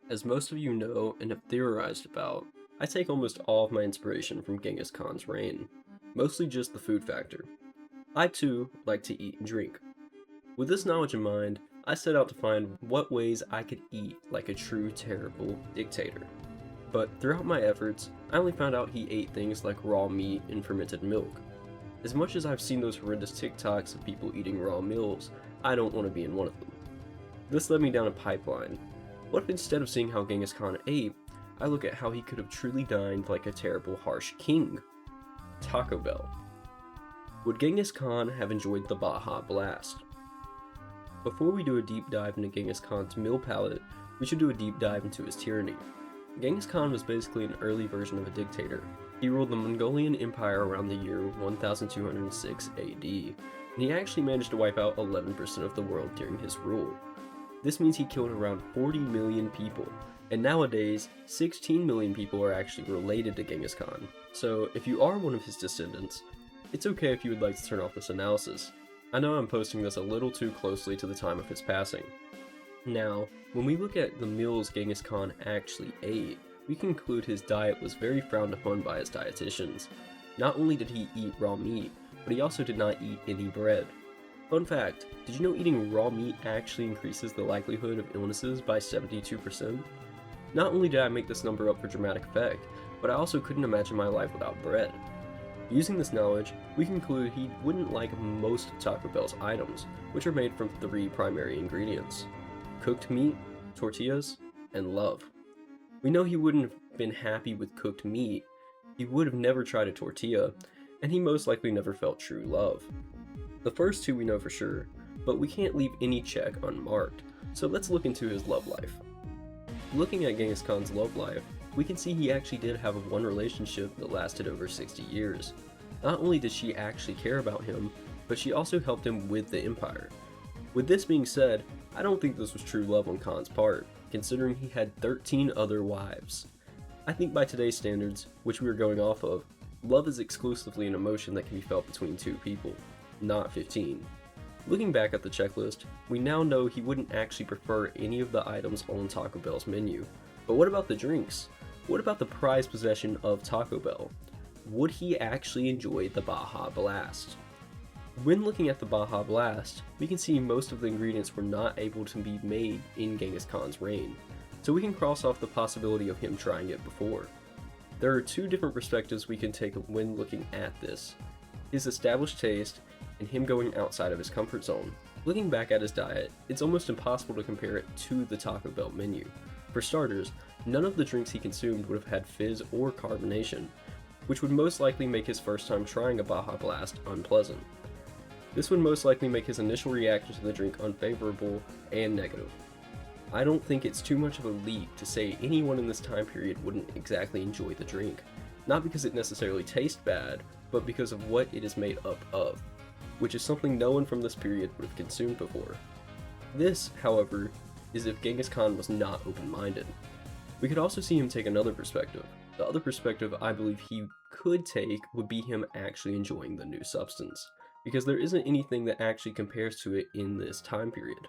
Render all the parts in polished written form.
As most of you know and have theorized about, I take almost all of my inspiration from Genghis Khan's reign, mostly just the food factor. I too like to eat and drink. With this knowledge in mind, I set out to find what ways I could eat like a true terrible dictator. But throughout my efforts, I only found out he ate things like raw meat and fermented milk. As much as I've seen those horrendous TikToks of people eating raw meals, I don't want to be in one of them. This led me down a pipeline. What if instead of seeing how Genghis Khan ate, I look at how he could have truly dined like a terrible, harsh king? Taco Bell. Would Genghis Khan have enjoyed the Baja Blast? Before we do a deep dive into Genghis Khan's meal palette, we should do a deep dive into his tyranny. Genghis Khan was basically an early version of a dictator. He ruled the Mongolian Empire around the year 1206 AD, and he actually managed to wipe out 11% of the world during his rule. This means he killed around 40 million people, and nowadays, 16 million people are actually related to Genghis Khan. So if you are one of his descendants, it's okay if you would like to turn off this analysis. I know I'm posting this a little too closely to the time of his passing. Now, when we look at the meals Genghis Khan actually ate, we conclude his diet was very frowned upon by his dietitians. Not only did he eat raw meat, but he also did not eat any bread. Fun fact, did you know eating raw meat actually increases the likelihood of illnesses by 72%? Not only did I make this number up for dramatic effect, but I also couldn't imagine my life without bread. Using this knowledge, we conclude he wouldn't like most of Taco Bell's items, which are made from 3 primary ingredients: cooked meat, tortillas, and love. We know he wouldn't have been happy with cooked meat, he would have never tried a tortilla, and he most likely never felt true love. The first 2 we know for sure, but we can't leave any check unmarked, so let's look into his love life. Looking at Genghis Khan's love life, we can see he actually did have one relationship that lasted over 60 years. Not only did she actually care about him, but she also helped him with the empire. With this being said, I don't think this was true love on Khan's part, considering he had 13 other wives. I think by today's standards, which we are going off of, love is exclusively an emotion that can be felt between 2 people, not 15. Looking back at the checklist, we now know he wouldn't actually prefer any of the items on Taco Bell's menu. But what about the drinks? What about the prized possession of Taco Bell? Would he actually enjoy the Baja Blast? When looking at the Baja Blast, we can see most of the ingredients were not able to be made in Genghis Khan's reign, so we can cross off the possibility of him trying it before. There are 2 different perspectives we can take when looking at this: his established taste and him going outside of his comfort zone. Looking back at his diet, it's almost impossible to compare it to the Taco Bell menu. For starters, none of the drinks he consumed would have had fizz or carbonation, which would most likely make his first time trying a Baja Blast unpleasant. This would most likely make his initial reaction to the drink unfavorable and negative. I don't think it's too much of a leap to say anyone in this time period wouldn't exactly enjoy the drink, not because it necessarily tastes bad, but because of what it is made up of, which is something no one from this period would have consumed before. This, however, is if Genghis Khan was not open-minded. We could also see him take another perspective. The other perspective I believe he could take would be him actually enjoying the new substance, because there isn't anything that actually compares to it in this time period.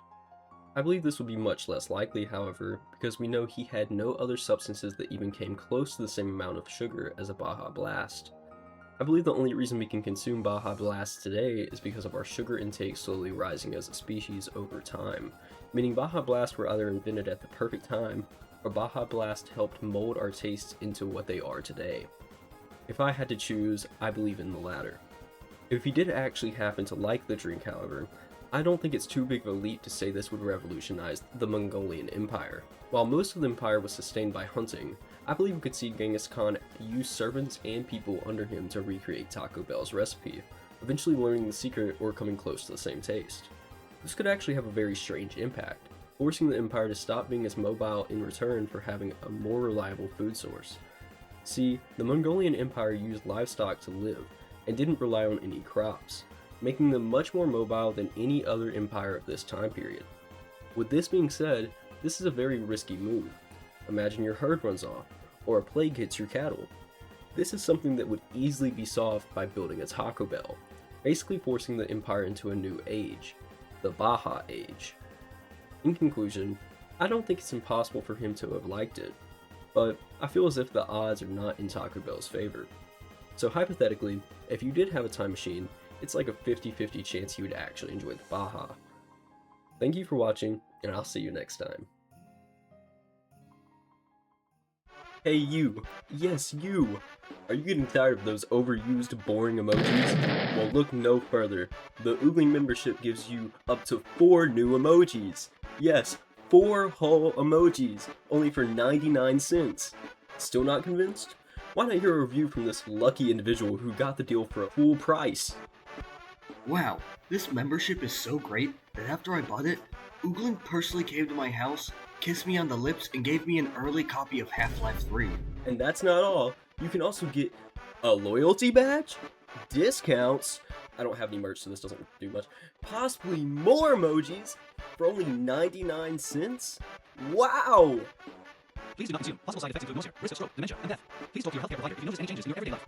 I believe this would be much less likely, however, because we know he had no other substances that even came close to the same amount of sugar as a Baja Blast. I believe the only reason we can consume Baja Blasts today is because of our sugar intake slowly rising as a species over time, meaning Baja Blasts were either invented at the perfect time, or Baja Blast helped mold our tastes into what they are today. If I had to choose, I believe in the latter. If he did actually happen to like the drink, however, I don't think it's too big of a leap to say this would revolutionize the Mongolian Empire. While most of the empire was sustained by hunting, I believe we could see Genghis Khan use servants and people under him to recreate Taco Bell's recipe, eventually learning the secret or coming close to the same taste. This could actually have a very strange impact, forcing the empire to stop being as mobile in return for having a more reliable food source. See, the Mongolian Empire used livestock to live, and didn't rely on any crops, making them much more mobile than any other empire of this time period. With this being said, this is a very risky move. Imagine your herd runs off, or a plague hits your cattle. This is something that would easily be solved by building a Taco Bell, basically forcing the empire into a new age, the Baja Age. In conclusion, I don't think it's impossible for him to have liked it, but I feel as if the odds are not in Taco Bell's favor. So hypothetically, if you did have a time machine, it's like a 50-50 chance you would actually enjoy the Baja. Thank you for watching, and I'll see you next time. Hey you! Yes, you! Are you getting tired of those overused, boring emojis? Well, look no further. The ykyk membership gives you up to 4 new emojis! Yes, 4 whole emojis, only for 99 cents. Still not convinced? Why not hear a review from this lucky individual who got the deal for a full price? Wow, this membership is so great that after I bought it, ykyk personally came to my house, kissed me on the lips, and gave me an early copy of Half-Life 3. And that's not all. You can also get a loyalty badge, discounts, I don't have any merch so this doesn't do much, possibly more emojis for only 99 cents? Wow! Please do not consume. Possible side effects include nausea, risk of stroke, dementia, and death. Please talk to your healthcare provider if you notice any changes in your everyday life.